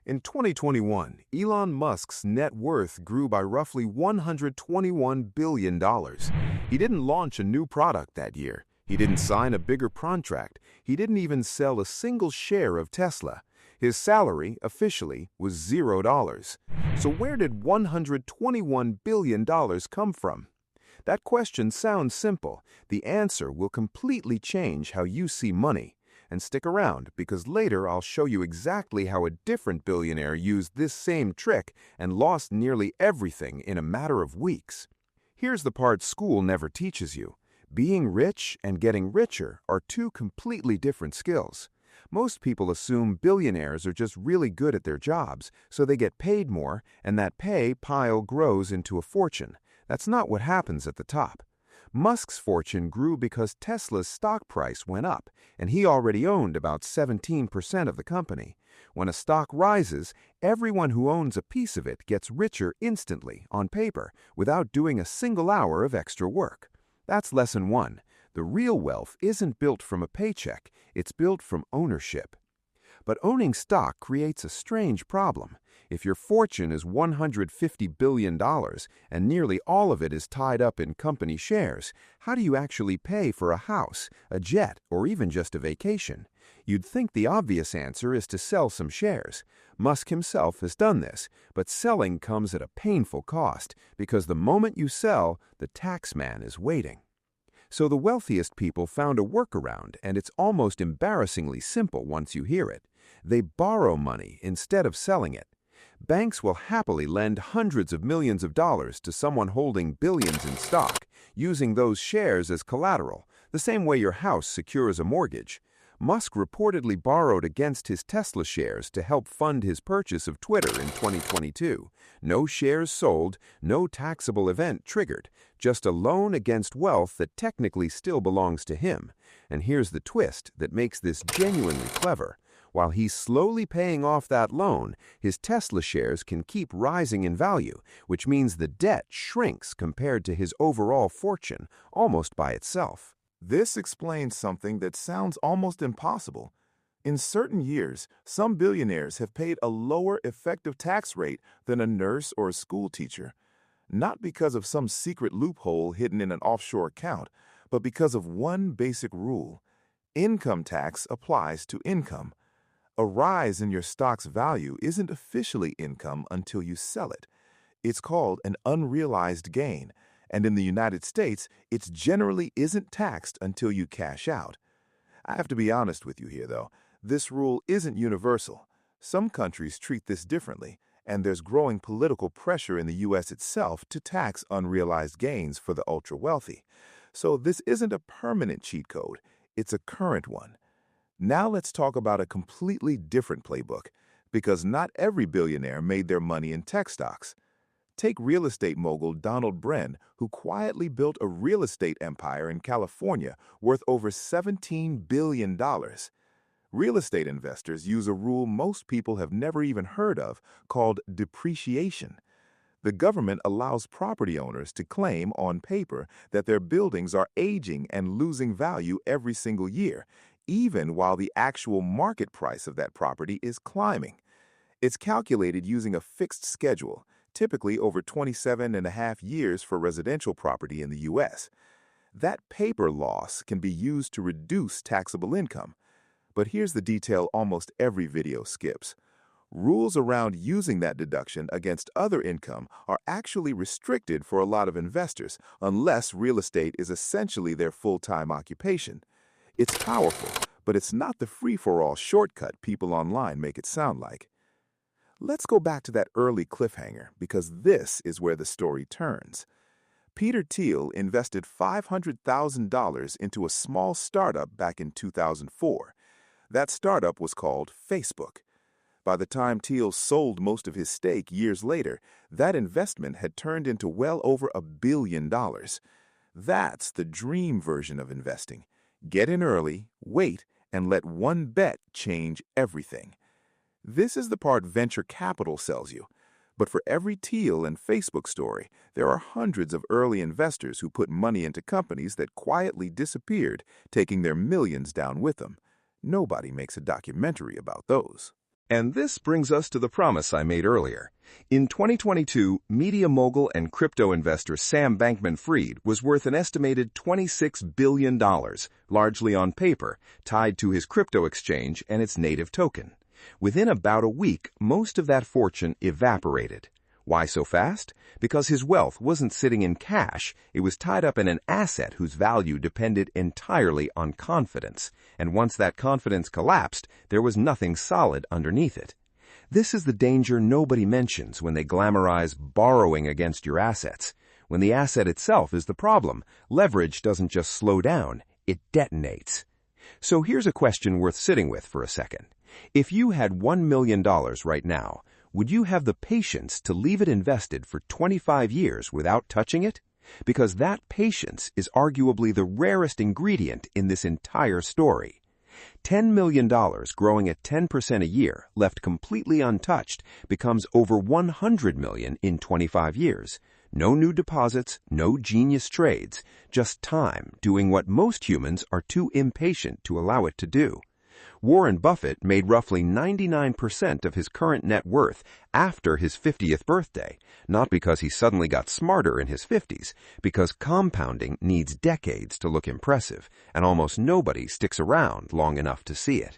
In 2021, Elon Musk's net worth grew by roughly $121 billion. He didn't launch a new product that year. He didn't sign a bigger contract. He didn't even sell a single share of Tesla. His salary, officially, was $0. So where did $121 billion come from? That question sounds simple. The answer will completely change how you see money. And stick around, because later I'll show you exactly how a different billionaire used this same trick and lost nearly everything in a matter of weeks. Here's the part school never teaches you. Being rich and getting richer are two completely different skills. Most people assume billionaires are just really good at their jobs, so they get paid more, and that pay pile grows into a fortune. That's not what happens at the top. Musk's fortune grew because Tesla's stock price went up, and he already owned about 17% of the company. When a stock rises, everyone who owns a piece of it gets richer instantly, on paper, without doing a single hour of extra work. That's lesson one. The real wealth isn't built from a paycheck, it's built from ownership. But owning stock creates a strange problem. If your fortune is $150 billion and nearly all of it is tied up in company shares, how do you actually pay for a house, a jet, or even just a vacation? You'd think the obvious answer is to sell some shares. Musk himself has done this, but selling comes at a painful cost because the moment you sell, the tax man is waiting. So the wealthiest people found a workaround, and it's almost embarrassingly simple once you hear it. They borrow money instead of selling it. Banks will happily lend hundreds of millions of dollars to someone holding billions in stock, using those shares as collateral, the same way your house secures a mortgage. Musk reportedly borrowed against his Tesla shares to help fund his purchase of Twitter in 2022. No shares sold, no taxable event triggered, just a loan against wealth that technically still belongs to him. And here's the twist that makes this genuinely clever. While he's slowly paying off that loan, his Tesla shares can keep rising in value, which means the debt shrinks compared to his overall fortune, almost by itself. This explains something that sounds almost impossible. In certain years, some billionaires have paid a lower effective tax rate than a nurse or a school teacher, not because of some secret loophole hidden in an offshore account, but because of one basic rule. Income tax applies to income. A rise in your stock's value isn't officially income until you sell it. It's called an unrealized gain, and in the United States, it generally isn't taxed until you cash out. I have to be honest with you here, though. This rule isn't universal. Some countries treat this differently, and there's growing political pressure in the U.S. itself to tax unrealized gains for the ultra-wealthy. So this isn't a permanent cheat code. It's a current one. Now let's talk about a completely different playbook, because not every billionaire made their money in tech stocks. Take real estate mogul Donald Bren, who quietly built a real estate empire in California worth over $17 billion. Real estate investors use a rule most people have never even heard of called depreciation. The government allows property owners to claim on paper that their buildings are aging and losing value every single year, even while the actual market price of that property is climbing. It's calculated using a fixed schedule, typically over 27.5 years for residential property in the U.S. That paper loss can be used to reduce taxable income. But here's the detail almost every video skips. Rules around using that deduction against other income are actually restricted for a lot of investors, unless real estate is essentially their full-time occupation. It's powerful, but it's not the free-for-all shortcut people online make it sound like. Let's go back to that early cliffhanger, because this is where the story turns. Peter Thiel invested $500,000 into a small startup back in 2004. That startup was called Facebook. By the time Thiel sold most of his stake years later, that investment had turned into well over $1 billion. That's the dream version of investing. Get in early, wait, and let one bet change everything. This is the part venture capital sells you. But for every Thiel and Facebook story, there are hundreds of early investors who put money into companies that quietly disappeared, taking their millions down with them. Nobody makes a documentary about those. And this brings us to the promise I made earlier. In 2022, media mogul and crypto investor Sam Bankman-Fried was worth an estimated $26 billion, largely on paper, tied to his crypto exchange and its native token. Within about a week, most of that fortune evaporated. Why so fast? Because his wealth wasn't sitting in cash, it was tied up in an asset whose value depended entirely on confidence, and once that confidence collapsed, there was nothing solid underneath it. This is the danger nobody mentions when they glamorize borrowing against your assets. When the asset itself is the problem, leverage doesn't just slow down, it detonates. So here's a question worth sitting with for a second. If you had $1 million right now, would you have the patience to leave it invested for 25 years without touching it? Because that patience is arguably the rarest ingredient in this entire story. $10 million growing at 10% a year, left completely untouched, becomes over $100 million in 25 years. No new deposits, no genius trades, just time doing what most humans are too impatient to allow it to do. Warren Buffett made roughly 99% of his current net worth after his 50th birthday, not because he suddenly got smarter in his 50s, because compounding needs decades to look impressive, and almost nobody sticks around long enough to see it.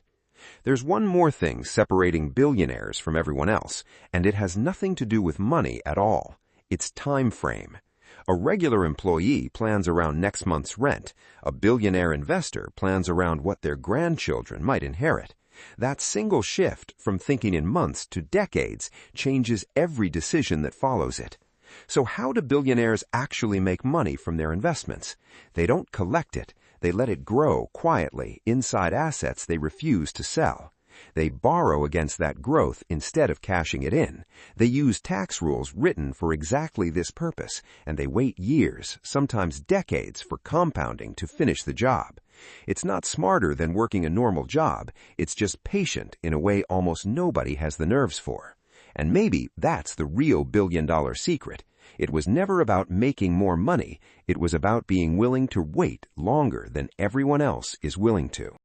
There's one more thing separating billionaires from everyone else, and it has nothing to do with money at all. It's time frame. A regular employee plans around next month's rent. A billionaire investor plans around what their grandchildren might inherit. That single shift from thinking in months to decades changes every decision that follows it. So how do billionaires actually make money from their investments? They don't collect it. They let it grow quietly inside assets they refuse to sell. They borrow against that growth instead of cashing it in. They use tax rules written for exactly this purpose, and they wait years, sometimes decades, for compounding to finish the job. It's not smarter than working a normal job. It's just patient in a way almost nobody has the nerves for. And maybe that's the real billion-dollar secret. It was never about making more money. It was about being willing to wait longer than everyone else is willing to.